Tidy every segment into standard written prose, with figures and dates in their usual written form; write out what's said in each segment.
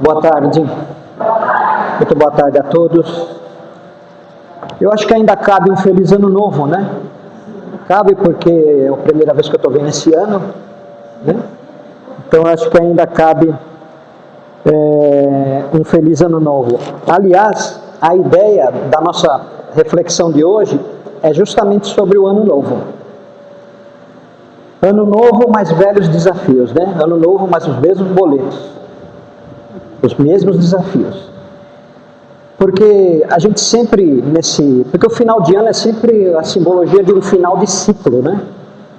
Boa tarde. Muito boa tarde a todos. Eu acho que ainda cabe um feliz ano novo, né? Cabe porque é a primeira vez que eu estou vendo esse ano, né? Então acho que ainda cabe um feliz ano novo. Aliás, a ideia da nossa reflexão de hoje é justamente sobre o ano novo. Ano novo, mais velhos desafios, né? Ano novo, mais os mesmos boletos. Os mesmos desafios. Porque a gente sempre, porque o final de ano é sempre a simbologia de um final de ciclo, né?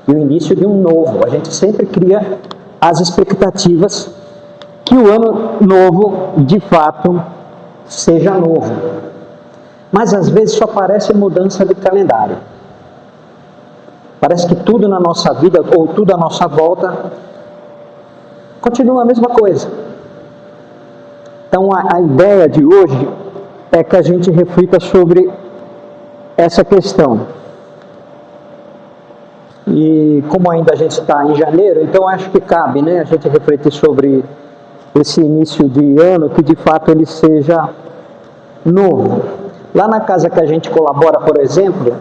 E o início de um novo. A gente sempre cria as expectativas que o ano novo, de fato, seja novo. Mas às vezes só parece mudança de calendário. Parece que tudo na nossa vida, ou tudo à nossa volta, continua a mesma coisa. Então a ideia de hoje é que a gente reflita sobre essa questão. E como ainda a gente está em janeiro, então acho que cabe, né, a gente refletir sobre esse início de ano, que de fato ele seja novo. Lá na casa que a gente colabora, por exemplo,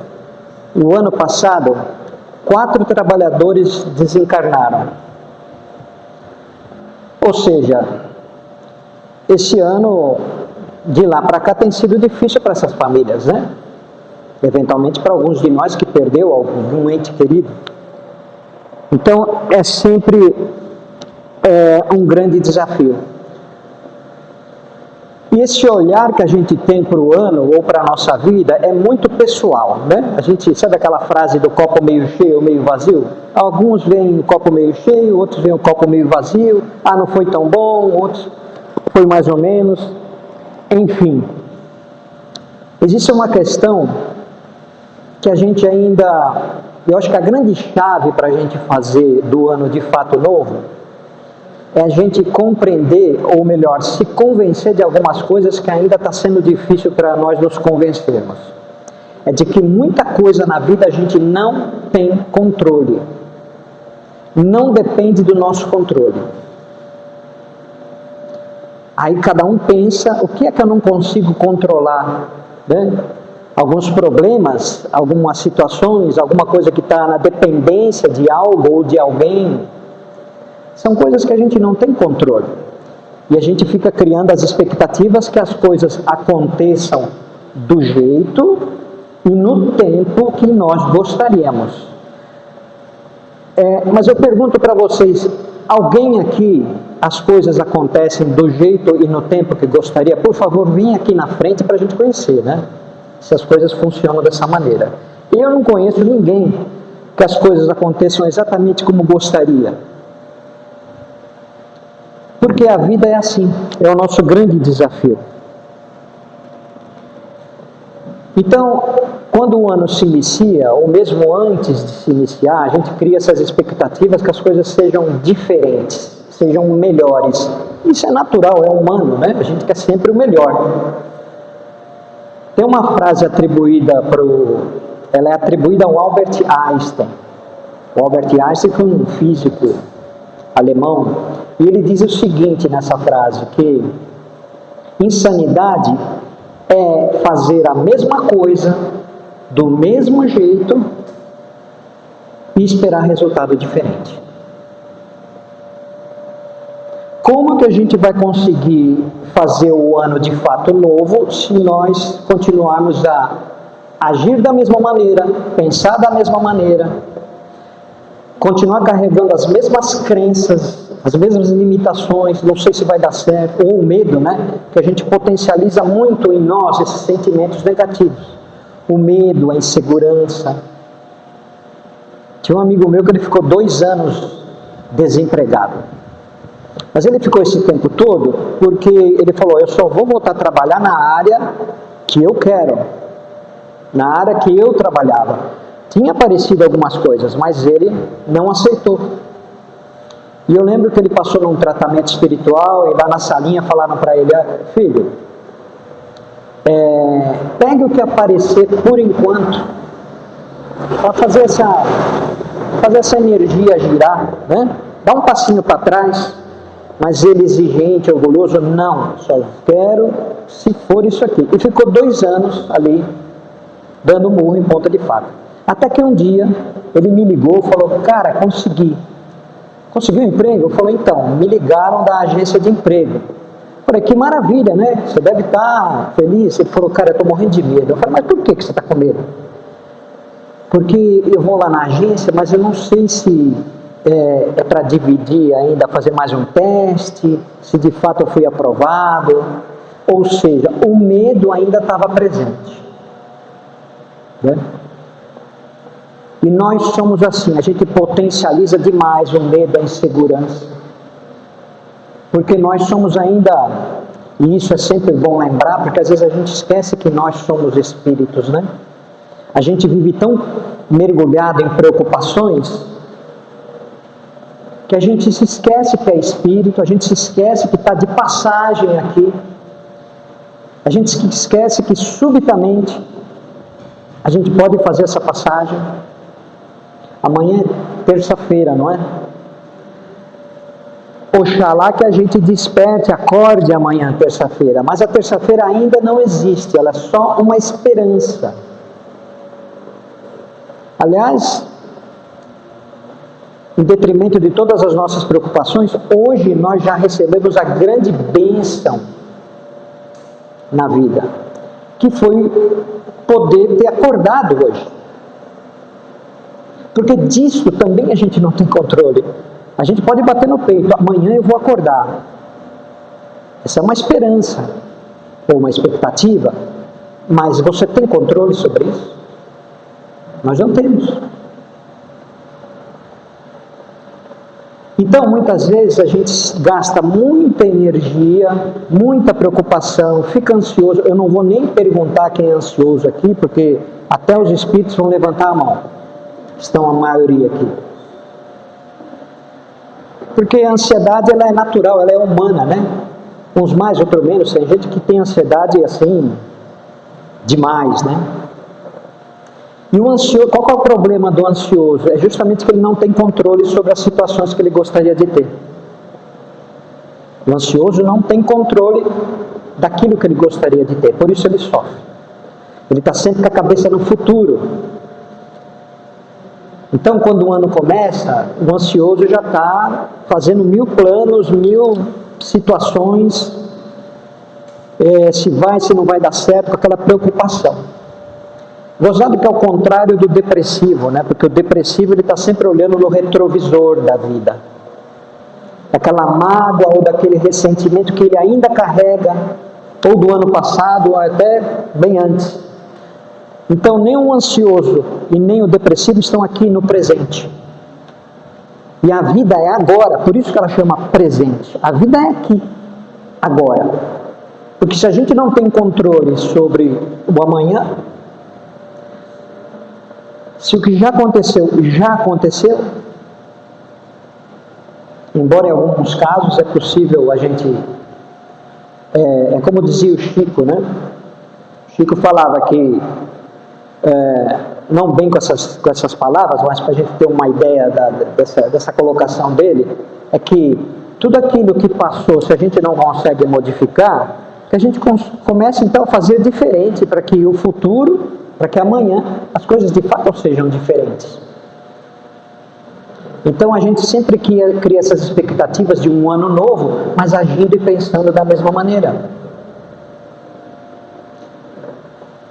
no ano passado, 4 trabalhadores desencarnaram. Ou seja, esse ano, de lá para cá, tem sido difícil para essas famílias, né? Eventualmente para alguns de nós que perdeu algum ente querido. Então, é sempre um grande desafio. E esse olhar que a gente tem para o ano ou para a nossa vida é muito pessoal, né? A gente sabe aquela frase do copo meio cheio ou meio vazio? Alguns veem o copo meio cheio, outros veem o copo meio vazio. Ah, não foi tão bom, outros foi mais ou menos. Enfim, existe uma questão que a gente ainda, eu acho que a grande chave para a gente fazer do ano de fato novo é a gente compreender, ou melhor, se convencer de algumas coisas que ainda está sendo difícil para nós nos convencermos. É de que muita coisa na vida a gente não tem controle. Não depende do nosso controle. Aí cada um pensa, o que é que eu não consigo controlar? Né? Alguns problemas, algumas situações, alguma coisa que está na dependência de algo ou de alguém, são coisas que a gente não tem controle. E a gente fica criando as expectativas que as coisas aconteçam do jeito e no tempo que nós gostaríamos. Mas eu pergunto para vocês, alguém aqui, as coisas acontecem do jeito e no tempo que gostaria? Por favor, vem aqui na frente para a gente conhecer, né? Se as coisas funcionam dessa maneira. Eu não conheço ninguém que as coisas aconteçam exatamente como gostaria. Porque a vida é assim, é o nosso grande desafio. Então, quando o ano se inicia, ou mesmo antes de se iniciar, a gente cria essas expectativas que as coisas sejam diferentes, sejam melhores. Isso é natural, é humano, né? A gente quer sempre o melhor. Tem uma frase atribuída ela é atribuída ao Albert Einstein. O Albert Einstein foi um físico alemão, e ele diz o seguinte nessa frase, que insanidade é fazer a mesma coisa, do mesmo jeito, e esperar resultado diferente. Como que a gente vai conseguir fazer o ano de fato novo se nós continuarmos a agir da mesma maneira, pensar da mesma maneira, continuar carregando as mesmas crenças, as mesmas limitações, não sei se vai dar certo, ou o medo, né? Que a gente potencializa muito em nós esses sentimentos negativos. O medo, a insegurança. Tinha um amigo meu que ele ficou 2 anos desempregado. Mas ele ficou esse tempo todo porque ele falou, eu só vou voltar a trabalhar na área que eu quero, na área que eu trabalhava. Tinha aparecido algumas coisas, mas ele não aceitou. E eu lembro que ele passou num tratamento espiritual e lá na salinha falaram para ele, filho, pegue o que aparecer por enquanto, para fazer essa energia girar, né? Dá um passinho para trás. Mas ele exigente, orgulhoso, não, só quero se for isso aqui. E ficou 2 anos ali, dando murro em ponta de faca. Até que um dia, ele me ligou e falou, cara, consegui. Conseguiu um emprego? Eu falei, então, me ligaram da agência de emprego. Eu falei, que maravilha, né? Você deve estar feliz. Ele falou, cara, eu estou morrendo de medo. Eu falei, mas por que você está com medo? Porque eu vou lá na agência, mas eu não sei se é para dividir ainda, fazer mais um teste, se de fato eu fui aprovado. Ou seja, o medo ainda estava presente. Né? E nós somos assim, a gente potencializa demais o medo, a insegurança. Porque nós somos ainda, e isso é sempre bom lembrar, porque às vezes a gente esquece que nós somos espíritos, né? A gente vive tão mergulhado em preocupações, que a gente se esquece que é espírito, a gente se esquece que está de passagem aqui. A gente se esquece que subitamente a gente pode fazer essa passagem. Amanhã é terça-feira, não é? Oxalá que a gente desperte, acorde amanhã, terça-feira. Mas a terça-feira ainda não existe, ela é só uma esperança. Aliás, em detrimento de todas as nossas preocupações, hoje nós já recebemos a grande bênção na vida, que foi poder ter acordado hoje. Porque disso também a gente não tem controle. A gente pode bater no peito, amanhã eu vou acordar. Essa é uma esperança, ou uma expectativa, mas você tem controle sobre isso? Nós não temos. Então, muitas vezes a gente gasta muita energia, muita preocupação, fica ansioso. Eu não vou nem perguntar quem é ansioso aqui, porque até os espíritos vão levantar a mão. Estão a maioria aqui. Porque a ansiedade, ela é natural, ela é humana, né? Uns mais, outros menos. Tem gente que tem ansiedade assim, demais, né? E o ansioso, qual é o problema do ansioso? É justamente que ele não tem controle sobre as situações que ele gostaria de ter. O ansioso não tem controle daquilo que ele gostaria de ter, por isso ele sofre. Ele está sempre com a cabeça no futuro. Então, quando o ano começa, o ansioso já está fazendo 1000 planos, 1000 situações, se vai, se não vai dar certo, com aquela preocupação. Gozado que é o contrário do depressivo, né? Porque o depressivo ele está sempre olhando no retrovisor da vida. Daquela mágoa ou daquele ressentimento que ele ainda carrega, ou do ano passado, ou até bem antes. Então, nem o ansioso e nem o depressivo estão aqui no presente. E a vida é agora, por isso que ela chama presente. A vida é aqui, agora. Porque se a gente não tem controle sobre o amanhã, se o que já aconteceu, embora em alguns casos é possível a gente, é como dizia o Chico, né? O Chico falava que, não bem com essas palavras, mas para a gente ter uma ideia dessa colocação dele, é que tudo aquilo que passou, se a gente não consegue modificar, que a gente comece então a fazer diferente para que o futuro, para que amanhã as coisas de fato sejam diferentes. Então a gente sempre cria essas expectativas de um ano novo, mas agindo e pensando da mesma maneira.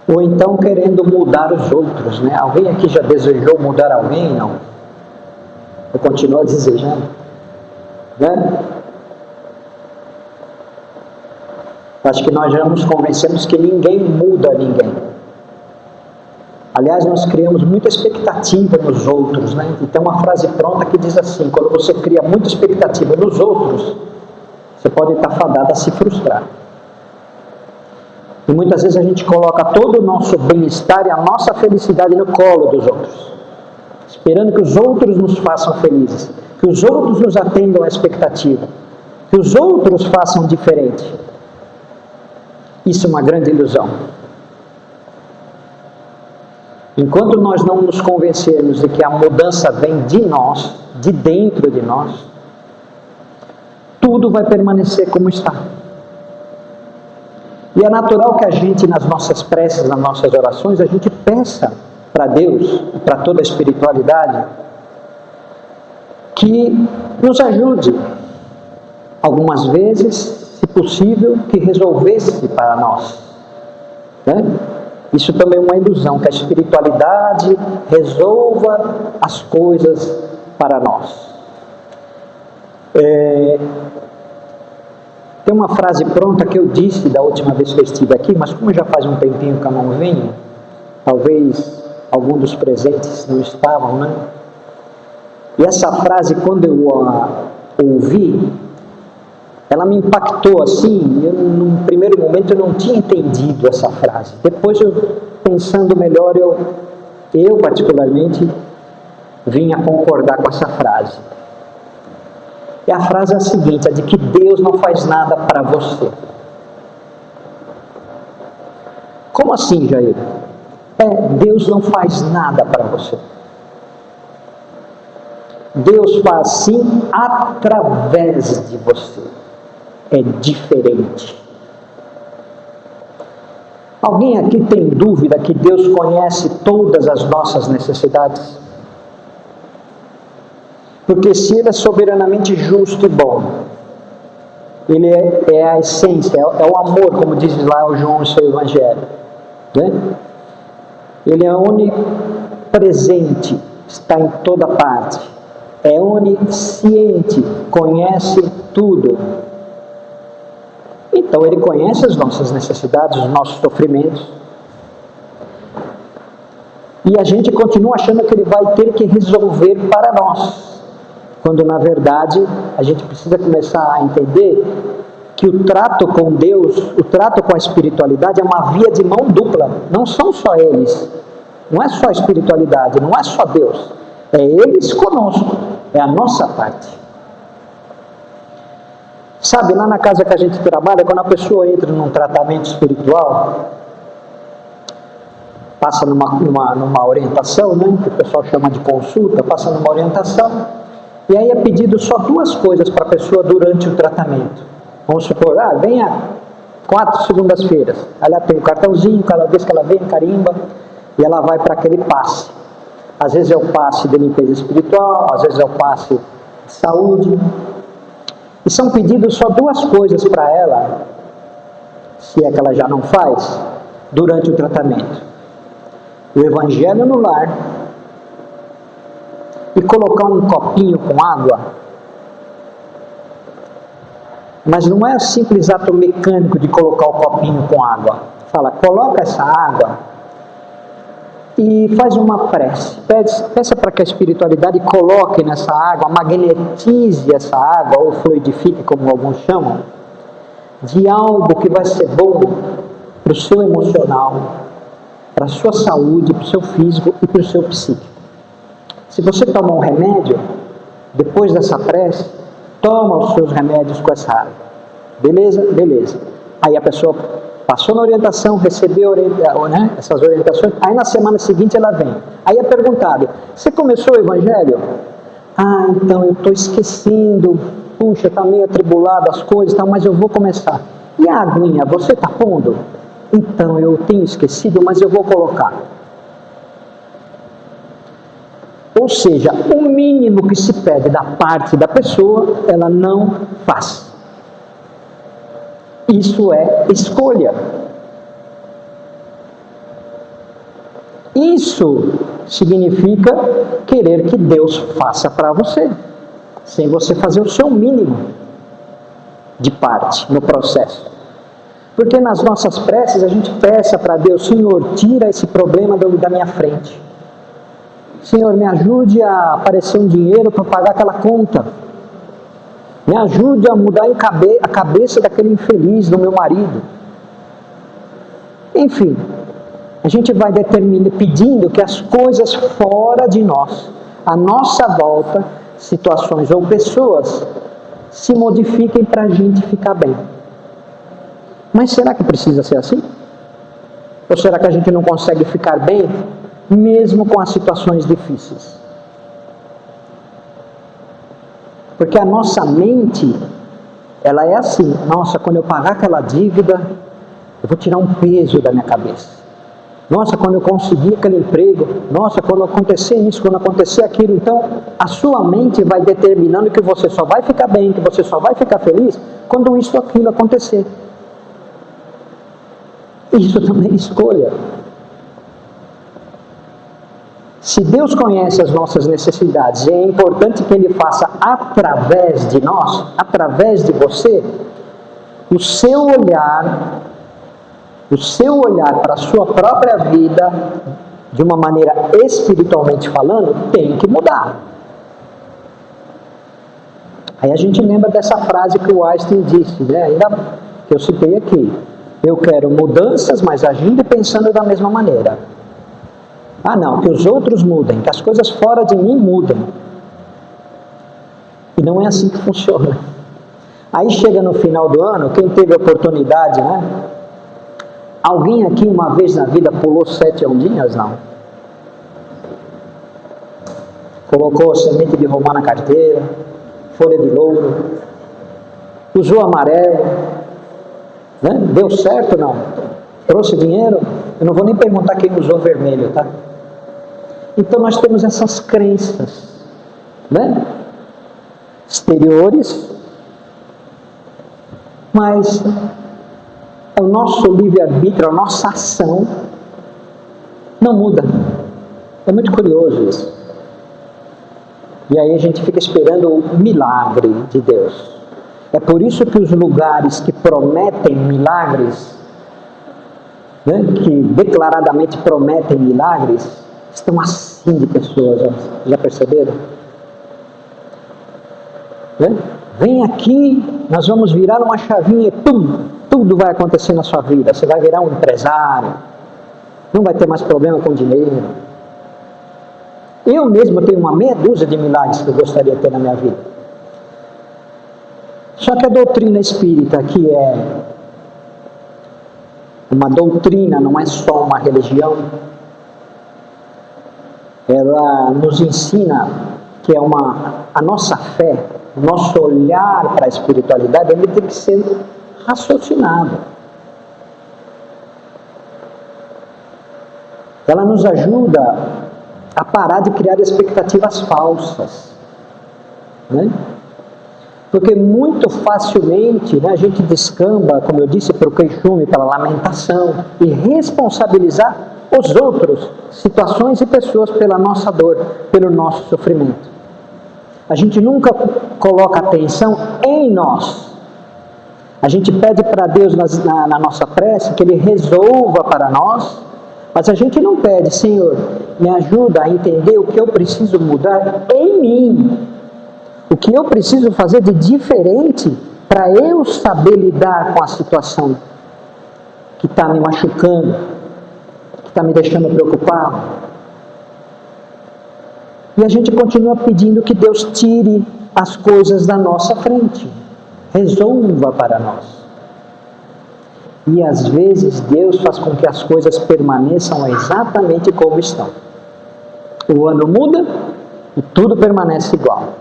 Ou então querendo mudar os outros, né? Alguém aqui já desejou mudar alguém? Não. Eu continuo desejando, né? Acho que nós já nos convencemos que ninguém muda ninguém. Aliás, nós criamos muita expectativa nos outros, né? E tem uma frase pronta que diz assim: quando você cria muita expectativa nos outros, você pode estar fadado a se frustrar. E muitas vezes a gente coloca todo o nosso bem-estar e a nossa felicidade no colo dos outros, esperando que os outros nos façam felizes, que os outros nos atendam à expectativa, que os outros façam diferente. Isso é uma grande ilusão. Enquanto nós não nos convencermos de que a mudança vem de nós, de dentro de nós, tudo vai permanecer como está. E é natural que a gente, nas nossas preces, nas nossas orações, a gente peça para Deus, para toda a espiritualidade, que nos ajude, algumas vezes, se possível, que resolvesse para nós. Né? Isso também é uma ilusão, que a espiritualidade resolva as coisas para nós. Tem uma frase pronta que eu disse da última vez que eu estive aqui, mas como já faz um tempinho que eu não venho, talvez algum dos presentes não estavam, né? E essa frase, quando eu a ouvi, ela me impactou assim. Num primeiro momento eu não tinha entendido essa frase. Depois, pensando melhor, eu particularmente vim a concordar com essa frase. E a frase é a seguinte, é de que Deus não faz nada para você. Como assim, Jair? Deus não faz nada para você. Deus faz sim através de você. É diferente. Alguém aqui tem dúvida que Deus conhece todas as nossas necessidades? Porque se Ele é soberanamente justo e bom, Ele é a essência, é o amor, como diz lá o João no seu Evangelho, né? Ele é onipresente, está em toda parte, é onisciente, conhece tudo. Então Ele conhece as nossas necessidades, os nossos sofrimentos. E a gente continua achando que Ele vai ter que resolver para nós. Quando na verdade a gente precisa começar a entender que o trato com Deus, o trato com a espiritualidade é uma via de mão dupla. Não são só eles, não é só a espiritualidade, não é só Deus. É eles conosco, é a nossa parte. Sabe, lá na casa que a gente trabalha, quando a pessoa entra num tratamento espiritual, passa numa orientação, né, que o pessoal chama de consulta, passa numa orientação, e aí é pedido só duas coisas para a pessoa durante o tratamento. Vamos supor, venha 4 segundas-feiras. Ela tem um cartãozinho, cada vez que ela vem, carimba, e ela vai para aquele passe. Às vezes é o passe de limpeza espiritual, às vezes é o passe de saúde. E são pedidos só duas coisas para ela, se é que ela já não faz, durante o tratamento. O Evangelho no lar e colocar um copinho com água. Mas não é o simples ato mecânico de colocar o copinho com água. Fala, coloca essa água e faz uma prece. Peça para que a espiritualidade coloque nessa água, magnetize essa água, ou fluidifique, como alguns chamam, de algo que vai ser bom para o seu emocional, para a sua saúde, para o seu físico e para o seu psíquico. Se você toma um remédio, depois dessa prece, toma os seus remédios com essa água. Beleza? Beleza. Aí a pessoa passou na orientação, recebeu essas orientações, aí na semana seguinte ela vem. Aí é perguntado, você começou o Evangelho? Então eu estou esquecendo, puxa, está meio atribulado as coisas, mas eu vou começar. E a aguinha, você está pondo? Então eu tenho esquecido, mas eu vou colocar. Ou seja, o mínimo que se pede da parte da pessoa, ela não faz. Isso é escolha. Isso significa querer que Deus faça para você, sem você fazer o seu mínimo de parte no processo. Porque nas nossas preces a gente peça para Deus, Senhor, tira esse problema da minha frente. Senhor, me ajude a aparecer um dinheiro para pagar aquela conta. Me ajude a mudar a cabeça daquele infeliz do meu marido. Enfim, a gente vai pedindo que as coisas fora de nós, à nossa volta, situações ou pessoas, se modifiquem para a gente ficar bem. Mas será que precisa ser assim? Ou será que a gente não consegue ficar bem mesmo com as situações difíceis? Porque a nossa mente, ela é assim: nossa, quando eu pagar aquela dívida, eu vou tirar um peso da minha cabeça. Nossa, quando eu conseguir aquele emprego, nossa, quando acontecer isso, quando acontecer aquilo. Então, a sua mente vai determinando que você só vai ficar bem, que você só vai ficar feliz quando isso ou aquilo acontecer. Isso também é escolha. Se Deus conhece as nossas necessidades e é importante que Ele faça através de nós, através de você, o seu olhar para a sua própria vida, de uma maneira espiritualmente falando, tem que mudar. Aí a gente lembra dessa frase que o Einstein disse, né? Ainda que eu citei aqui: eu quero mudanças, mas agindo e pensando da mesma maneira. Ah não, que os outros mudem, que as coisas fora de mim mudem. E não é assim que funciona. Aí chega no final do ano, quem teve a oportunidade, né? Alguém aqui uma vez na vida pulou 7 ondinhas? Não. Colocou semente de romã na carteira, folha de louro, usou amarelo, né? Deu certo? Não. Trouxe dinheiro? Eu não vou nem perguntar quem usou vermelho, tá? Então nós temos essas crenças, né? Exteriores, mas o nosso livre-arbítrio, a nossa ação não muda. É muito curioso isso. E aí a gente fica esperando o milagre de Deus. É por isso que os lugares que prometem milagres, né, que declaradamente prometem milagres, estão assim de pessoas, já perceberam? Né? Vem aqui, nós vamos virar uma chavinha e tudo vai acontecer na sua vida. Você vai virar um empresário, não vai ter mais problema com dinheiro. Eu mesmo tenho uma meia dúzia de milagres que eu gostaria de ter na minha vida. Só que a doutrina espírita, que é uma doutrina, não é só uma religião, ela nos ensina que a nossa fé, o nosso olhar para a espiritualidade, ele tem que ser raciocinado. Ela nos ajuda a parar de criar expectativas falsas, né? Porque muito facilmente, né, a gente descamba, como eu disse, para o queixume, para a lamentação, e responsabilizar os outros, situações e pessoas pela nossa dor, pelo nosso sofrimento. A gente nunca coloca atenção em nós. A gente pede para Deus na nossa prece que Ele resolva para nós, mas a gente não pede: Senhor, me ajuda a entender o que eu preciso mudar em mim. O que eu preciso fazer de diferente para eu saber lidar com a situação que está me machucando, que está me deixando preocupado. E a gente continua pedindo que Deus tire as coisas da nossa frente, resolva para nós. E às vezes Deus faz com que as coisas permaneçam exatamente como estão. O ano muda e tudo permanece igual.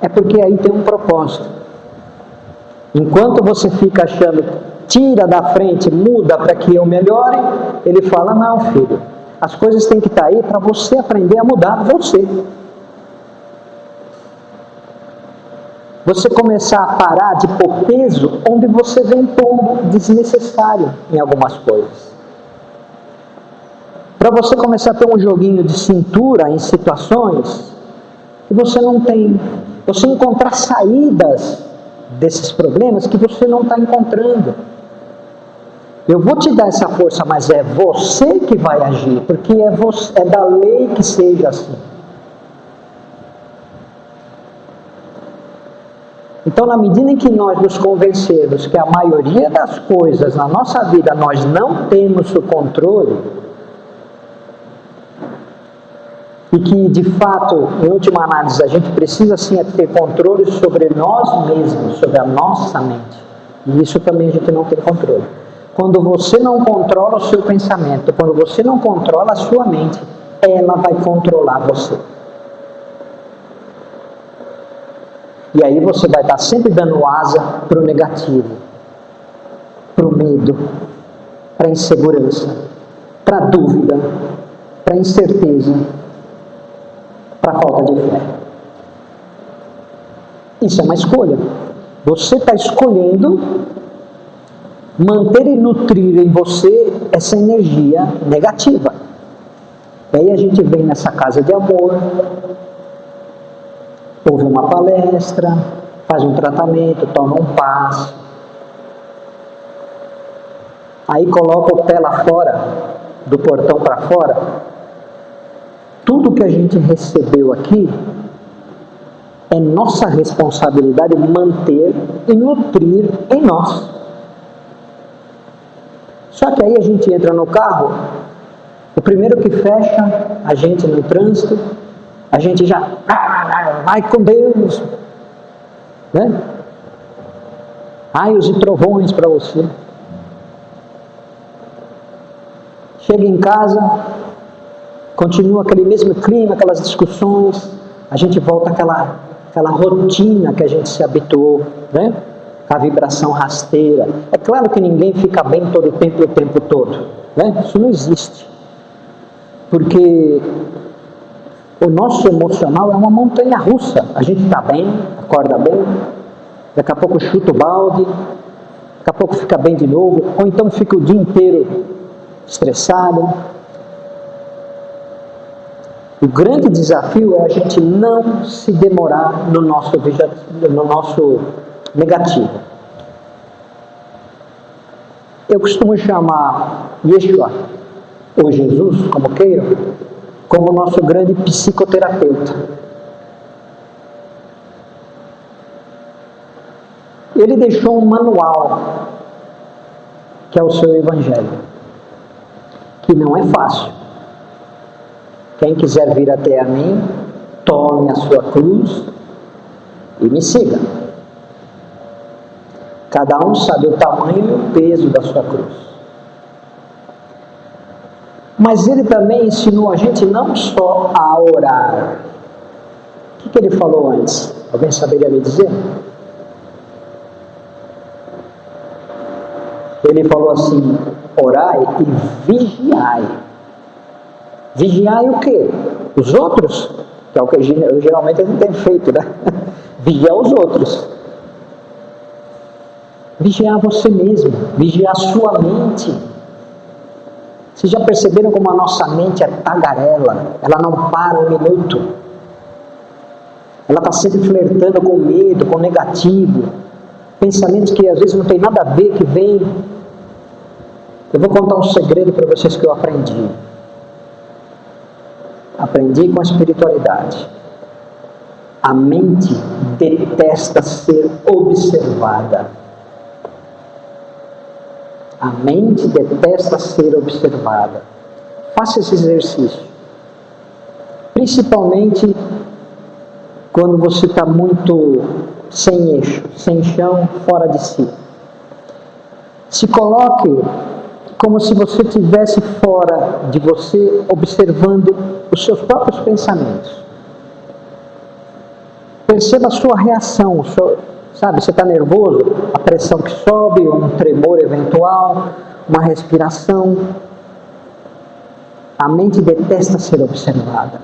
É porque aí tem um propósito. Enquanto você fica achando, tira da frente, muda para que eu melhore, Ele fala: não, filho, as coisas têm que estar aí para você aprender a mudar você. Você começar a parar de pôr peso onde você vem pondo desnecessário em algumas coisas. Para você começar a ter um joguinho de cintura em situações que você não tem. Você encontrar saídas desses problemas que você não está encontrando. Eu vou te dar essa força, mas é você que vai agir, porque é da lei que seja assim. Então, na medida em que nós nos convencermos que a maioria das coisas na nossa vida nós não temos o controle, e que, de fato, em última análise, a gente precisa sim ter controle sobre nós mesmos, sobre a nossa mente. E isso também a gente não tem controle. Quando você não controla o seu pensamento, quando você não controla a sua mente, ela vai controlar você. E aí você vai estar sempre dando asa para o negativo, para o medo, para a insegurança, para a dúvida, para a incerteza, para a falta de fé. Isso é uma escolha. Você está escolhendo manter e nutrir em você essa energia negativa. E aí a gente vem nessa casa de amor, ouve uma palestra, faz um tratamento, toma um passe. Aí coloca o pé lá fora, do portão para fora. Tudo que a gente recebeu aqui é nossa responsabilidade manter e nutrir em nós. Só que aí a gente entra no carro, o primeiro que fecha a gente no trânsito, a gente já vai com Deus, né? Raios e trovões para você. Chega em casa, continua aquele mesmo clima, aquelas discussões, a gente volta àquela rotina que a gente se habituou, né? A vibração rasteira. É claro que ninguém fica bem todo o tempo todo, né? Isso não existe. Porque o nosso emocional é uma montanha russa. A gente está bem, acorda bem, daqui a pouco chuta o balde, daqui a pouco fica bem de novo, ou então fica o dia inteiro estressado. O grande desafio é a gente não se demorar no nosso negativo. Eu costumo chamar Yeshua, ou Jesus, como queiram, como nosso grande psicoterapeuta. Ele deixou um manual, que é o seu Evangelho, que não é fácil. Quem quiser vir até a mim, tome a sua cruz e me siga. Cada um sabe o tamanho e o peso da sua cruz. Mas ele também ensinou a gente não só a orar. O que ele falou antes? Alguém saberia me dizer? Ele falou assim: orai e vigiai. Vigiai o quê? Os outros? Que é o que geralmente a gente tem feito, né? Vigiar os outros. Vigiar você mesmo. Vigiar a sua mente. Vocês já perceberam como a nossa mente é tagarela? Ela não para um minuto. Ela está sempre flertando com medo, com negativo. Pensamentos que às vezes não tem nada a ver, que vem. Eu vou contar um segredo para vocês que eu aprendi. Aprendi com a espiritualidade. A mente detesta ser observada. A mente detesta ser observada. Faça esse exercício. Principalmente quando você está muito sem eixo, sem chão, fora de si. Se coloque como se você estivesse fora de você, observando os seus próprios pensamentos. Perceba a sua reação, sabe, você está nervoso, a pressão que sobe, um tremor eventual, uma respiração. A mente detesta ser observada,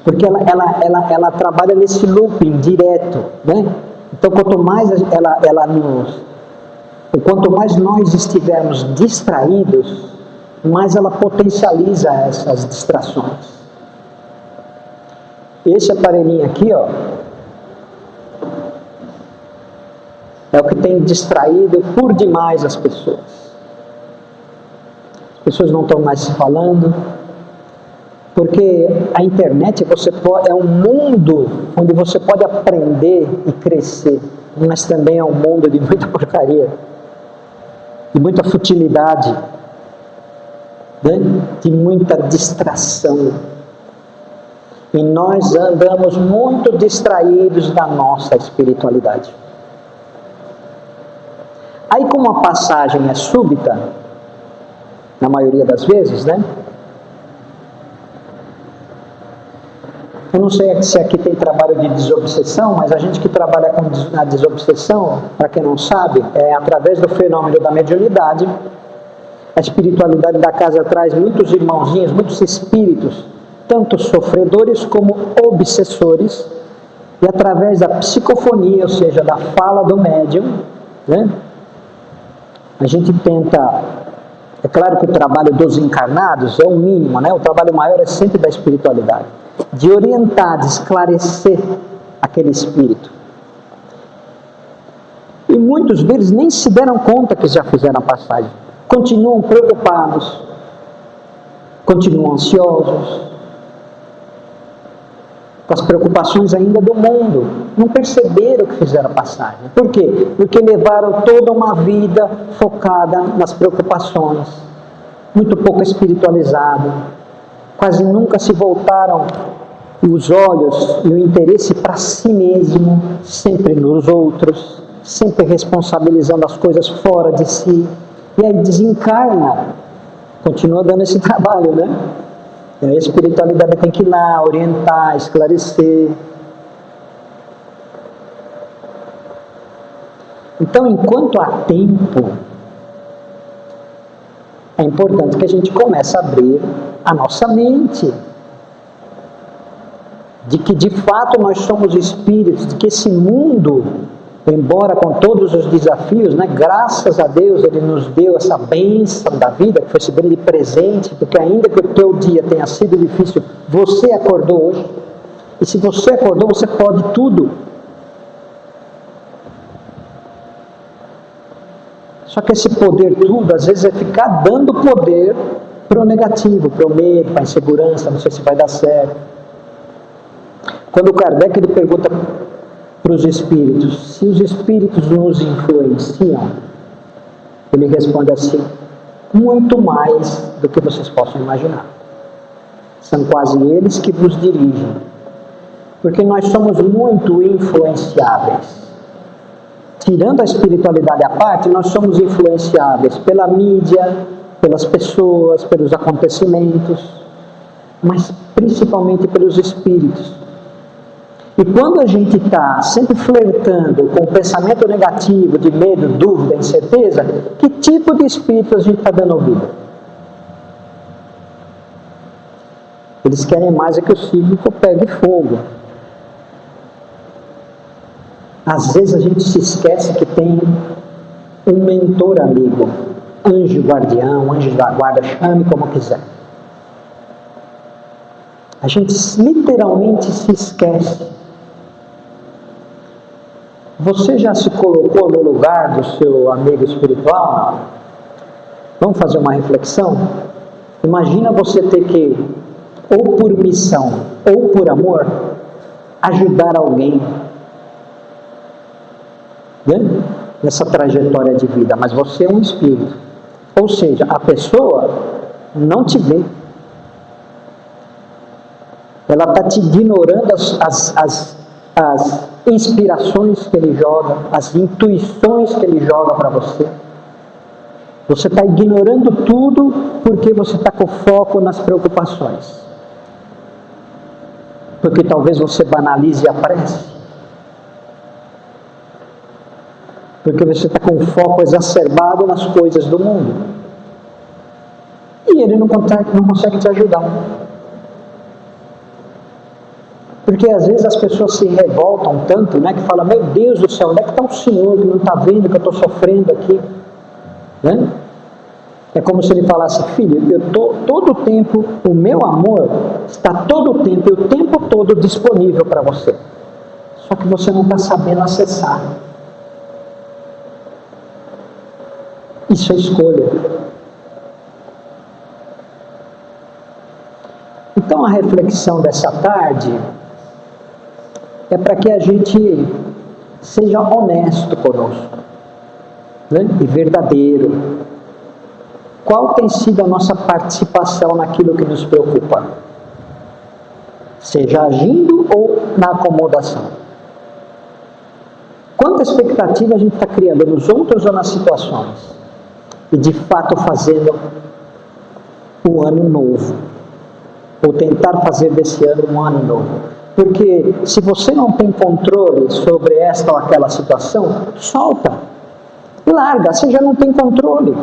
porque ela trabalha nesse looping direto, né? Então, quanto mais nós estivermos distraídos, mais ela potencializa essas distrações. Esse aparelhinho aqui, ó, é o que tem distraído por demais as pessoas. As pessoas não estão mais se falando, porque a internet é um mundo onde você pode aprender e crescer, mas também é um mundo de muita porcaria, de muita futilidade, né? De muita distração. E nós andamos muito distraídos da nossa espiritualidade. Aí, como a passagem é súbita, na maioria das vezes, né? Eu não sei se aqui tem trabalho de desobsessão, mas a gente que trabalha com a desobsessão, para quem não sabe, é através do fenômeno da mediunidade. A espiritualidade da casa traz muitos irmãozinhos, muitos espíritos, tanto sofredores como obsessores, e através da psicofonia, ou seja, da fala do médium, né, a gente tenta. É claro que o trabalho dos encarnados é o mínimo, né? O trabalho maior é sempre da espiritualidade, de orientar, de esclarecer aquele espírito. E muitos deles nem se deram conta que já fizeram a passagem. Continuam preocupados, continuam ansiosos, com as preocupações ainda do mundo. Não perceberam que fizeram a passagem. Por quê? Porque levaram toda uma vida focada nas preocupações, muito pouco espiritualizado, quase nunca se voltaram os olhos e o interesse para si mesmo, sempre nos outros, sempre responsabilizando as coisas fora de si. E aí desencarna, continua dando esse trabalho, né? A espiritualidade tem que ir lá, orientar, esclarecer. Então, enquanto há tempo, é importante que a gente comece a abrir a nossa mente. De que, de fato, nós somos espíritos, de que esse mundo, embora com todos os desafios, né, graças a Deus, Ele nos deu essa bênção da vida, que foi esse grande presente, porque ainda que o teu dia tenha sido difícil, você acordou hoje. E se você acordou, você pode tudo. Só que esse poder tudo, às vezes, é ficar dando poder para o negativo, para o medo, para a insegurança, não sei se vai dar certo. Quando o Kardec ele pergunta para os espíritos, se os espíritos nos influenciam, ele responde assim, muito mais do que vocês possam imaginar. São quase eles que vos dirigem, porque nós somos muito influenciáveis. Tirando a espiritualidade à parte, nós somos influenciáveis pela mídia, pelas pessoas, pelos acontecimentos, mas principalmente pelos espíritos. E quando a gente está sempre flertando com o pensamento negativo, de medo, dúvida, incerteza, que tipo de espírito a gente está dando ouvido? Eles querem mais é que o circo pegue fogo. Às vezes a gente se esquece que tem um mentor amigo, anjo guardião, anjo da guarda, chame como quiser. A gente literalmente se esquece. Você já se colocou no lugar do seu amigo espiritual? Vamos fazer uma reflexão? Imagina você ter que, ou por missão, ou por amor, ajudar alguém, né, nessa trajetória de vida, mas você é um espírito. Ou seja, a pessoa não te vê. Ela está te ignorando as inspirações que ele joga, as intuições que ele joga para você. Você está ignorando tudo porque você está com foco nas preocupações. Porque talvez você banalize a prece. Porque você está com foco exacerbado nas coisas do mundo. E ele não consegue te ajudar. Porque às vezes as pessoas se revoltam tanto, né, que falam, meu Deus do céu, onde é que está o Senhor que não está vendo que eu estou sofrendo aqui? Né? É como se ele falasse, filho, eu estou todo o tempo, o meu amor está todo o tempo, e o tempo todo disponível para você. Só que você não está sabendo acessar. Isso é escolha. Então a reflexão dessa tarde é para que a gente seja honesto conosco, né? E verdadeiro. Qual tem sido a nossa participação naquilo que nos preocupa? Seja agindo ou na acomodação. Quanta expectativa a gente está criando nos outros ou nas situações? E de fato fazendo um ano novo. Ou tentar fazer desse ano um ano novo. Porque se você não tem controle sobre esta ou aquela situação, solta. Larga, você já não tem controle.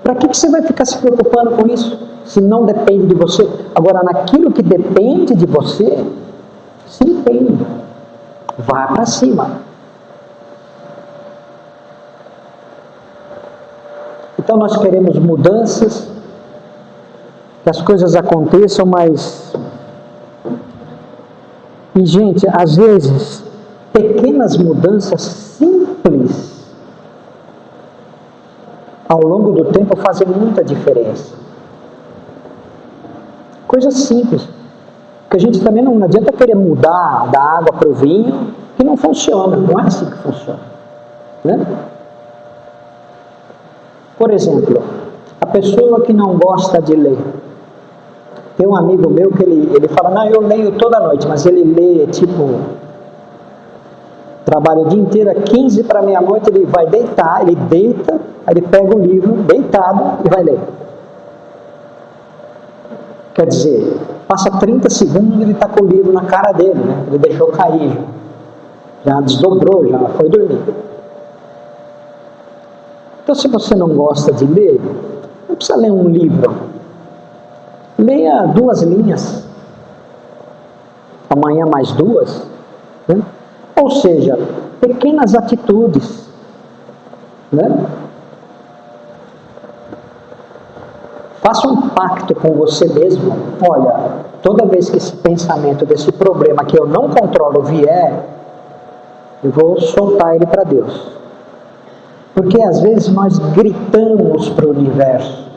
Para que você vai ficar se preocupando com isso? Se não depende de você. Agora, naquilo que depende de você, se empenhe. Vá para cima. Então nós queremos mudanças, que as coisas aconteçam, mas... E gente, às vezes, pequenas mudanças simples, ao longo do tempo, fazem muita diferença. Coisas simples. Porque a gente também não adianta querer mudar da água para o vinho, que não funciona, não é assim que funciona. Né? Por exemplo, a pessoa que não gosta de ler. Tem um amigo meu que ele fala, não, eu leio toda noite, mas ele lê, tipo, trabalha o dia inteiro, 15 para meia-noite, ele vai deitar, ele deita, aí ele pega o livro, deitado, e vai ler. Quer dizer, passa 30 segundos e ele está com o livro na cara dele, né? Ele deixou cair, já desdobrou, já foi dormir. Então, se você não gosta de ler, não precisa ler um livro. Leia 2 linhas. Amanhã mais 2. Né? Ou seja, pequenas atitudes. Né? Faça um pacto com você mesmo. Olha, toda vez que esse pensamento desse problema que eu não controlo vier, eu vou soltar ele para Deus. Porque às vezes nós gritamos para o universo.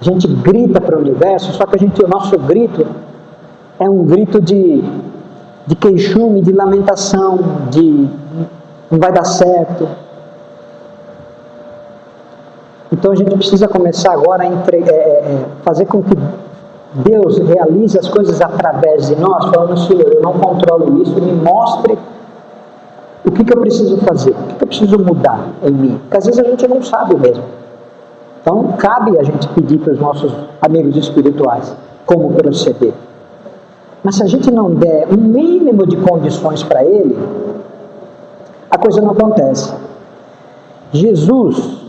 A gente grita para o universo, só que o nosso grito é um grito de queixume, de lamentação, de não vai dar certo. Então a gente precisa começar agora a fazer com que Deus realize as coisas através de nós, falando, Senhor, eu não controlo isso, me mostre o que eu preciso fazer, o que eu preciso mudar em mim. Porque às vezes a gente não sabe mesmo. Então cabe a gente pedir para os nossos amigos espirituais como proceder. Mas se a gente não der um mínimo de condições para ele, a coisa não acontece. Jesus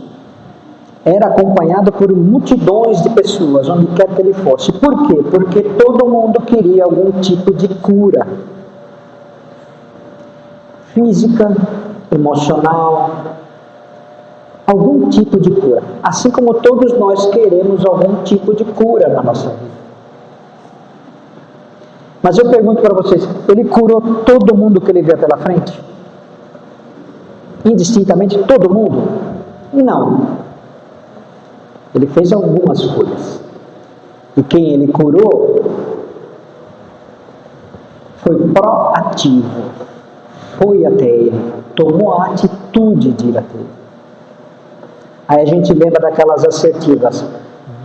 era acompanhado por multidões de pessoas, onde quer que ele fosse. Por quê? Porque todo mundo queria algum tipo de cura. Física, emocional, algum tipo de cura. Assim como todos nós queremos algum tipo de cura na nossa vida. Mas eu pergunto para vocês, ele curou todo mundo que ele via pela frente? Indistintamente todo mundo? Não. Ele fez algumas curas. E quem ele curou foi proativo. Foi até ele. Tomou a atitude de ir até ele. Aí a gente lembra daquelas assertivas.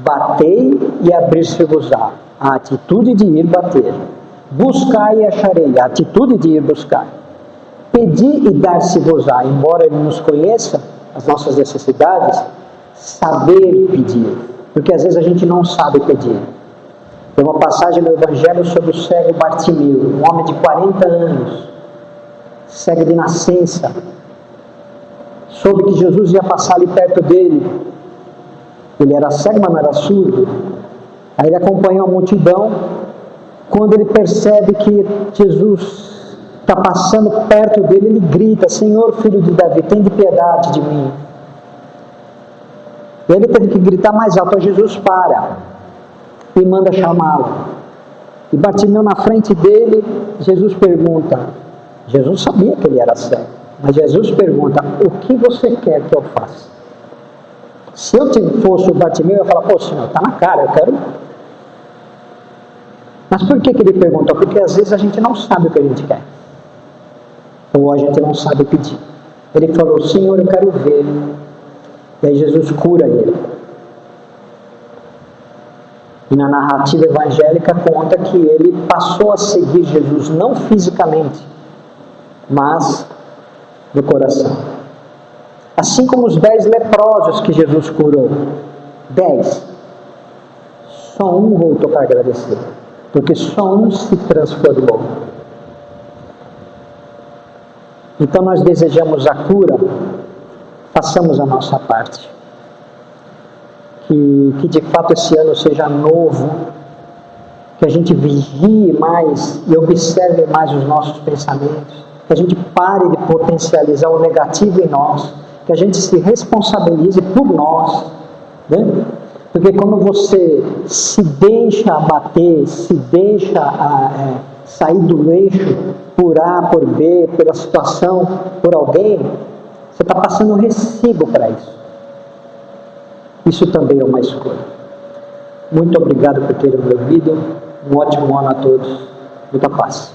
Batei e abrir-se-vos-á. A atitude de ir bater. Buscai e acharei. A atitude de ir buscar. Pedir e dar-se-vos-á. Embora ele nos conheça, as nossas necessidades, saber pedir. Porque às vezes a gente não sabe pedir. Tem uma passagem no Evangelho sobre o cego Bartimeu, um homem de 40 anos, cego de nascença. Soube que Jesus ia passar ali perto dele. Ele era cego, mas não era surdo. Aí ele acompanhou a multidão. Quando ele percebe que Jesus está passando perto dele, ele grita, Senhor, filho de Davi, tem de piedade de mim. E ele teve que gritar mais alto, Jesus para e manda chamá-lo. E Bartimeu na frente dele, Jesus pergunta, Jesus sabia que ele era cego, mas Jesus pergunta, o que você quer que eu faça? Se eu fosse o Bartimeu, eu ia falar, pô Senhor, está na cara, eu quero. Mas por que ele pergunta? Porque às vezes a gente não sabe o que a gente quer. Ou a gente não sabe pedir. Ele falou, Senhor, eu quero ver. E aí Jesus cura ele. E na narrativa evangélica conta que ele passou a seguir Jesus, não fisicamente, mas no coração. Assim como os 10 leprosos que Jesus curou. 10. Só um voltou para agradecer. porque só um se transformou. Então nós desejamos a cura, façamos a nossa parte. Que de fato esse ano seja novo, que a gente vigie mais e observe mais os nossos pensamentos, que a gente pare de potencializar o negativo em nós, que a gente se responsabilize por nós, né? Porque quando você se deixa abater, se deixa sair do eixo por A, por B, pela situação, por alguém, você está passando um recibo para isso. Isso também é uma escolha. Muito obrigado por terem me ouvido. Um ótimo ano a todos. Muita paz.